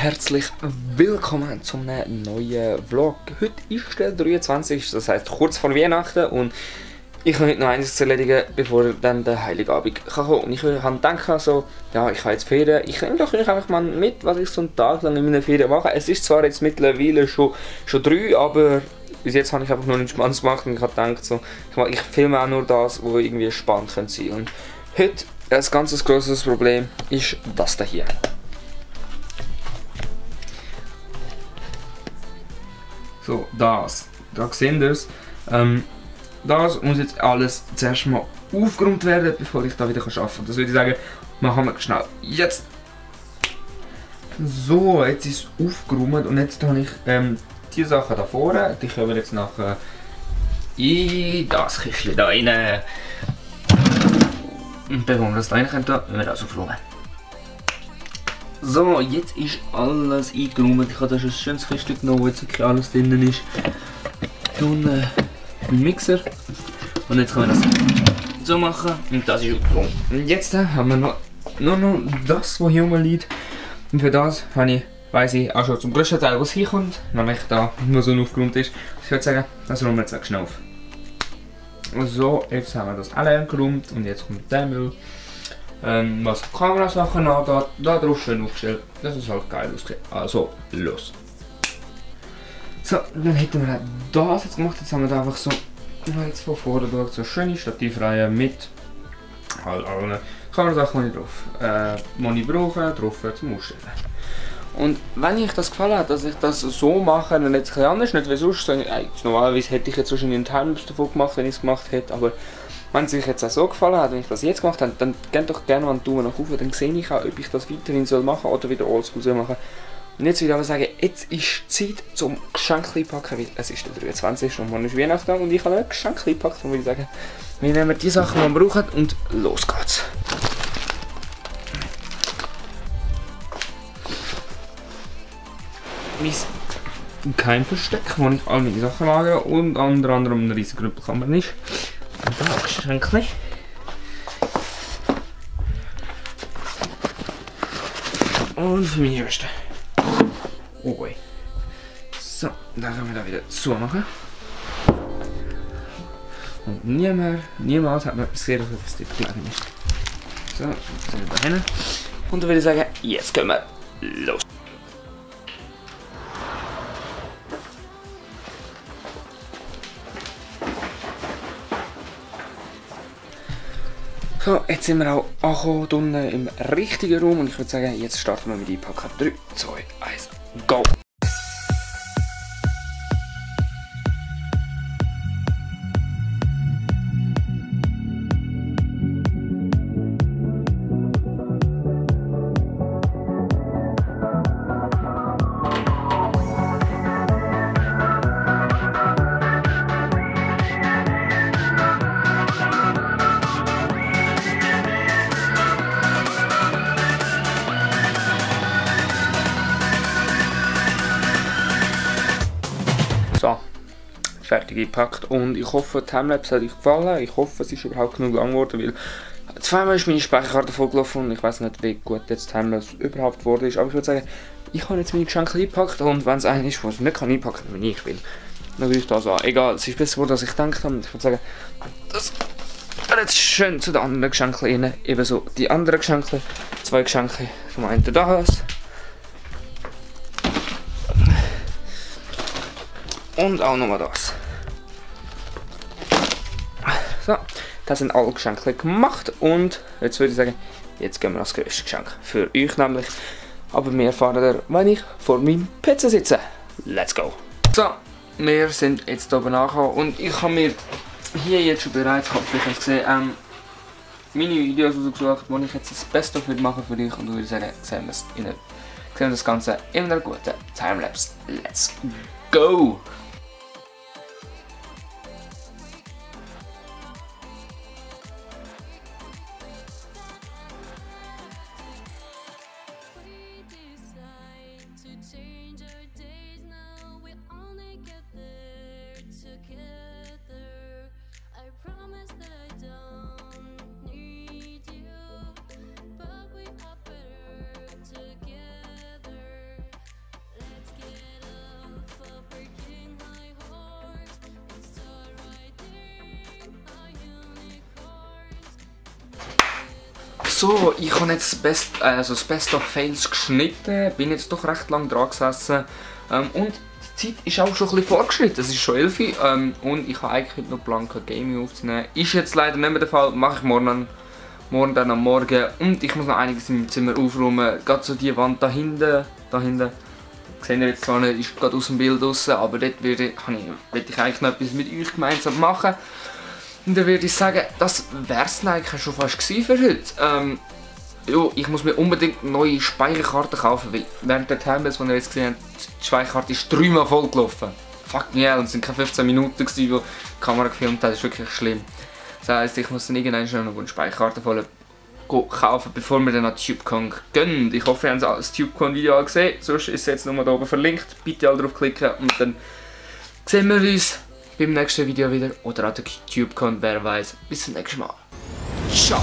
herzlich willkommen zum neuen Vlog. Heute ist der 23. Das heisst kurz vor Weihnachten und ich habe heute noch einiges zu erledigen, bevor dann der Heiligabend kann kommen. Und ich habe gedacht, also, ja, ich habe jetzt Ferien, ich nehme doch einfach mal mit, was ich so einen Tag lang in meiner Ferien mache. Es ist zwar jetzt mittlerweile schon 3, aber bis jetzt habe ich einfach nur nichts Spannendes gemacht und ich habe gedacht, so, ich filme auch nur das, was irgendwie spannend sein könnte. Und heute ein ganz grosses Problem ist das hier. So, da sehen wir es. Das muss jetzt alles zuerst mal aufgeräumt werden, bevor ich da wieder arbeiten kann. Das würde ich sagen, machen wir schnell. Jetzt! So, jetzt ist es aufgeräumt und jetzt habe ich die Sachen da vorne. Die können wir jetzt nachher in das Kistchen da rein. Und bevor wir das da rein können, müssen wir das aufräumen. So, jetzt ist alles eingeräumt. Ich habe da schon ein schönes Kistchen genommen, wo jetzt wirklich alles drin ist. Und ein Mixer. Und jetzt können wir das so machen. Und das ist aufgeräumt. Und jetzt haben wir nur noch das, was hier oben liegt. Und für das weiss ich auch schon zum größten Teil, was hinkommt. Nämlich da nur so aufgeräumt ist. Ich würde sagen, das räumen wir jetzt schnell auf. So, jetzt haben wir das alle angeräumt. Und jetzt kommt der Müll. Was Kamerasachen angeht, da drauf schön aufgestellt, dass es halt geil aussieht. Also, los! So, dann hätten wir das jetzt gemacht, jetzt haben wir da einfach so, jetzt von vorne durch so schöne Stativreihe mit halt allen Kamerasachen, die ich drauf, die ich brauche, drauf zum Ausstellen. Und wenn euch das gefallen hat, dass ich das so mache, dann jetzt ein anders, nicht wie sonst, normalerweise hätte ich jetzt wahrscheinlich einen Timelapse davon gemacht, wenn ich es gemacht hätte, aber wenn es euch jetzt auch so gefallen hat, wenn ich das jetzt gemacht habe, dann gebt doch gerne mal einen Daumen nach oben, dann sehe ich auch, ob ich das weiterhin machen soll oder wieder oldschool soll machen. Und jetzt würde ich aber sagen, jetzt ist Zeit zum Geschenk packen, weil es ist der 23. und morgen ist Weihnachten und ich habe ein Geschenk gepackt und würde sagen, wir nehmen die Sachen, die wir brauchen und los geht's. Mein Keimversteck, wo ich all meine Sachen lagere und unter anderem eine riesige Grüppelkammer ist. Und da ein Geschenk. Und für meine Schwester. Oh boy. So, dann können wir da wieder zumachen. Und niemals hat man gesehen, dass das dort gelegen ist. So, dann sind wir da hin. Und dann würde ich sagen, jetzt gehen wir los. So, jetzt sind wir auch angekommen im richtigen Raum und ich würde sagen, jetzt starten wir mit Einpacken. 3, 2, 1, go! So, fertig gepackt und ich hoffe, die Timelapse hat euch gefallen. Ich hoffe, es ist überhaupt genug lang geworden, weil zweimal ist meine Speicherkarte vollgelaufen und ich weiß nicht, wie gut jetzt Timelapse überhaupt geworden ist. Aber ich würde sagen, ich habe jetzt meine Geschenke eingepackt und wenn es einer ist, was ich nicht einpacken kann, wenn ich will, dann würde ich das an. Egal, es ist besser geworden, als ich gedacht habe. Ich würde sagen, das wird jetzt schön zu den anderen Geschenken rein. Ebenso die anderen Geschenke, 2 Geschenke, zum einen das. Und auch nochmal das. So, das sind alle Geschenke gemacht und jetzt würde ich sagen, jetzt gehen wir das größte Geschenk. Für euch nämlich. Aber mehr erfahren ihr, wenn ich vor meinem PC sitze. Let's go! So, wir sind jetzt oben angekommen und ich habe mir hier jetzt schon bereits, vielleicht gesehen, meine Videos rausgesucht, wo ich jetzt das Beste machen für euch und würde sagen, sehen wir das Ganze in einer guten Timelapse. Let's go! So, ich habe jetzt das Best of Fails geschnitten, bin jetzt doch recht lang dran gesessen und die Zeit ist auch schon ein bisschen vorgeschritten, es ist schon 11 Uhr und ich habe eigentlich heute noch geplant, Gaming aufzunehmen. Ist jetzt leider nicht mehr der Fall, mache ich morgen dann am Morgen und ich muss noch einiges in meinem Zimmer aufräumen, gerade so die Wand da hinten, seht ihr jetzt zwar nicht, ist gerade aus dem Bild raus, aber dort würde ich eigentlich noch etwas mit euch gemeinsam machen. Und dann würde ich sagen, das wäre es eigentlich schon fast für heute. Ja, ich muss mir unbedingt neue Speicherkarten kaufen, weil während der Timelapse, die ihr jetzt gesehen habt, die Speicherkarte ist 3-mal voll gelaufen. Fuck me hell, und es sind keine 15 Minuten gewesen, wo die Kamera gefilmt hat, das ist wirklich schlimm. Das heisst, ich muss dann irgendwann schon noch eine Speicherkarte voll kaufen, bevor wir dann an TubeCon gehen. Ich hoffe, ihr habt das TubeCon-Video gesehen, sonst ist es jetzt nochmal da oben verlinkt. Bitte alle draufklicken und dann sehen wir uns beim nächsten Video wieder oder an der TubeCon, wer weiß. Bis zum nächsten Mal. Ciao!